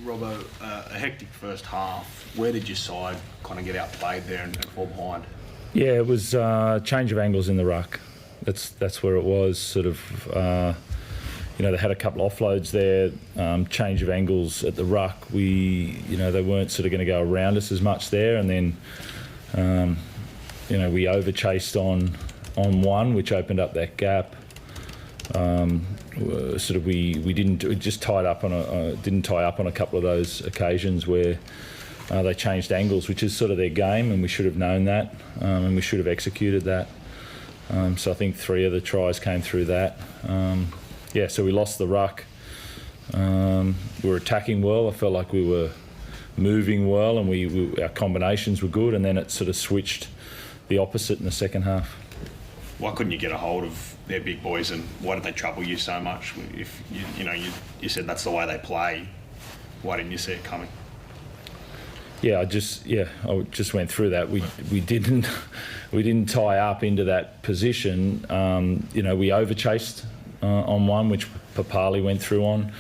Robbo, a hectic first half. Where did your side kind of get outplayed there and fall behind? Yeah, it was change of angles in the ruck. That's where it was. Sort of, they had a couple of offloads there. Change of angles at the ruck. They weren't sort of going to go around us as much there, and then we overchased on one, which opened up that gap. We didn't. It just tied up on didn't tie up on a couple of those occasions where they changed angles, which is sort of their game, and we should have known that, and we should have executed that. So I think 3 of the tries came through that. So we lost the ruck. We were attacking well. I felt like we were moving well, and our combinations were good, and then it sort of switched the opposite in the second half. Why couldn't you get a hold of their big boys, and why did they trouble you so much? If you said that's the way they play, why didn't you see it coming? I just went through that. We didn't tie up into that position. We overchased on one, which Papali went through on.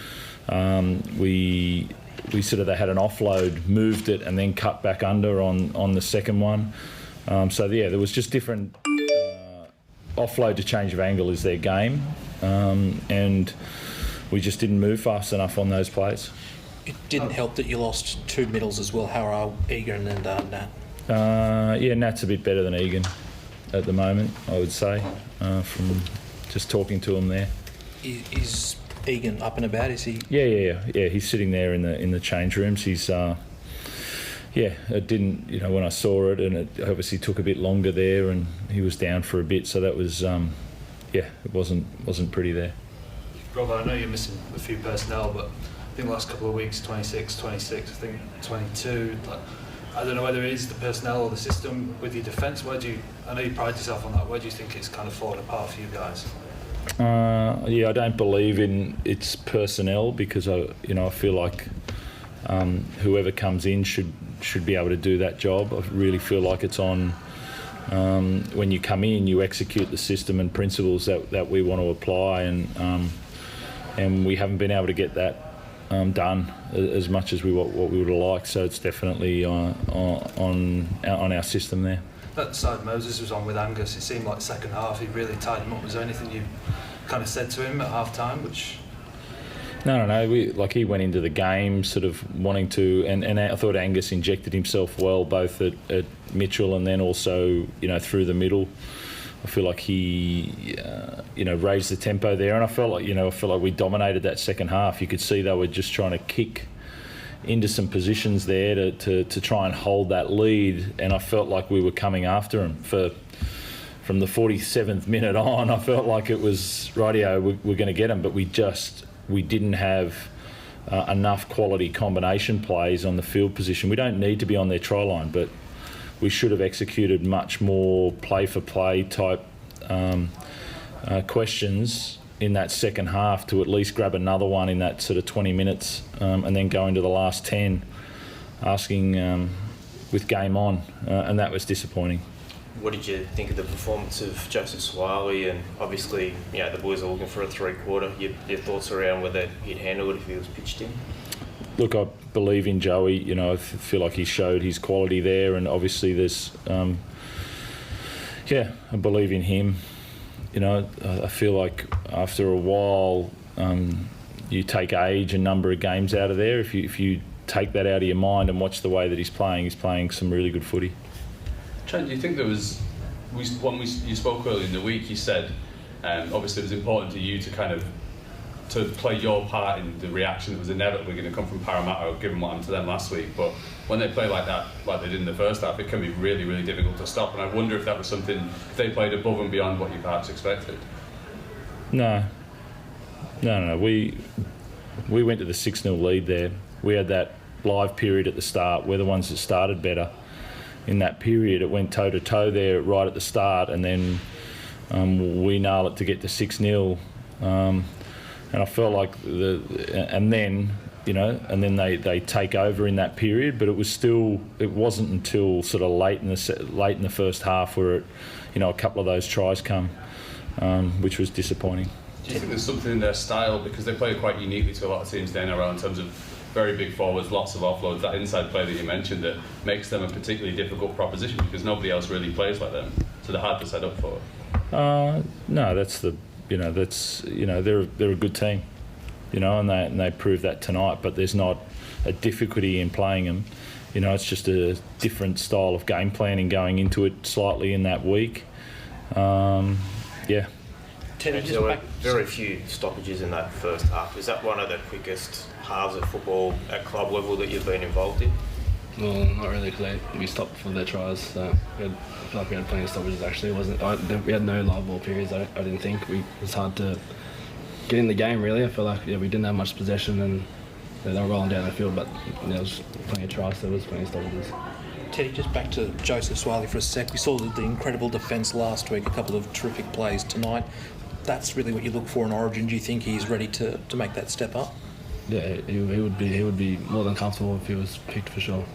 We they had an offload, moved it, and then cut back under on the second one. There was just different. Offload to change of angle is their game, and we just didn't move fast enough on those plays. It didn't help that you lost 2 middles as well. How are Egan and Nat? Nat's a bit better than Egan at the moment, I would say, from just talking to him there. Is Egan up and about? Is he? Yeah. He's sitting there in the change rooms. He's it didn't, when I saw it, and it obviously took a bit longer there, and he was down for a bit, so that was, it wasn't pretty there. Rob, I know you're missing a few personnel, but I think the last couple of weeks, 26, I think 22. I don't know whether it is the personnel or the system with your defence. I know you pride yourself on that. Where do you think it's kind of fallen apart for you guys? I don't believe in its personnel, because I feel like whoever comes in should be able to do that job. I really feel like it's on when you come in, you execute the system and principles that we want to apply, and we haven't been able to get that done as much as what we would have liked. So it's definitely on our system there. That side Moses was on with Angus, it seemed like second half he really tied him up. Was there anything you kind of said to him at half time which? No. He went into the game sort of wanting to, and I thought Angus injected himself well, both at Mitchell and then also through the middle. I feel like he raised the tempo there, and I felt like we dominated that second half. You could see they were just trying to kick into some positions there to try and hold that lead, and I felt like we were coming after him from the 47th minute on. I felt like it was rightio, we're going to get him, but we didn't have enough quality combination plays on the field position. We don't need to be on their try line, but we should have executed much more play-for-play type questions in that second half to at least grab another one in that sort of 20 minutes and then go into the last 10 asking with game on, and that was disappointing. What did you think of the performance of Joseph Swiley? And obviously, the boys are looking for a 3-quarter. Your thoughts around whether he'd handle it if he was pitched in? Look, I believe in Joey. I feel like he showed his quality there, and obviously there's, I believe in him. I feel like after a while, you take age and number of games out of there. If you take that out of your mind and watch the way that he's playing some really good footy. Trent, do you think there was, you spoke earlier in the week, you said obviously it was important to you to play your part in the reaction that was inevitably going to come from Parramatta, given what happened to them last week. But when they play like that, like they did in the first half, it can be really, really difficult to stop. And I wonder if that was something, if they played above and beyond what you perhaps expected. No. We went to the 6-0 lead there. We had that live period at the start. We're the ones that started better. In that period, it went toe-to-toe there right at the start, and then we nailed it to get to 6-0. And I felt like and then they take over in that period, but it wasn't until sort of late in the first half where a couple of those tries come, which was disappointing. Do you think there's something in their style, because they play quite uniquely to a lot of teams in the NRL in terms of very big forwards, lots of offloads, that inside play that you mentioned, that makes them a particularly difficult proposition because nobody else really plays like them, so they're hard to set up for. No, they're a good team, and they proved that tonight. But there's not a difficulty in playing them. It's just a different style of game planning going into it slightly in that week. Yeah. There were very few stoppages in that first half. Is that one of the quickest halves of football at club level that you've been involved in? Well, not really, because we stopped for their tries. So I feel like we had plenty of stoppages. Actually, we had no live ball periods. I didn't think it was hard to get in the game. Really, I feel like we didn't have much possession, and they were rolling down the field. But there was plenty of tries. There was plenty of stoppages. Teddy, just back to Joseph Swiley for a sec. We saw the incredible defence last week, a couple of terrific plays tonight. That's really what you look for in Origin. Do you think he's ready to make that step up? Yeah, he would be more than comfortable if he was picked for sure.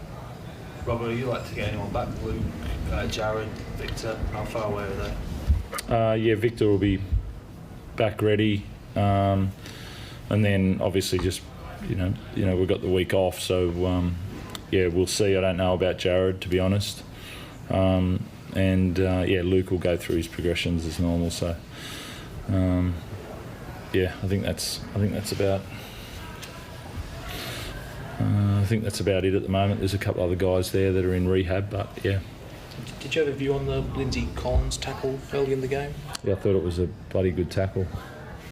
Robert, would you like to get anyone back? Luke, Jared, Victor, how far away are they? Yeah, Victor will be back ready, and then obviously just we've got the week off, so we'll see. I don't know about Jared, to be honest, and Luke will go through his progressions as normal. So I think that's about. I think that's about it at the moment. There's a couple other guys there that are in rehab, but yeah. Did you have a view on the Lindsay Collins tackle early in the game? Yeah, I thought it was a bloody good tackle.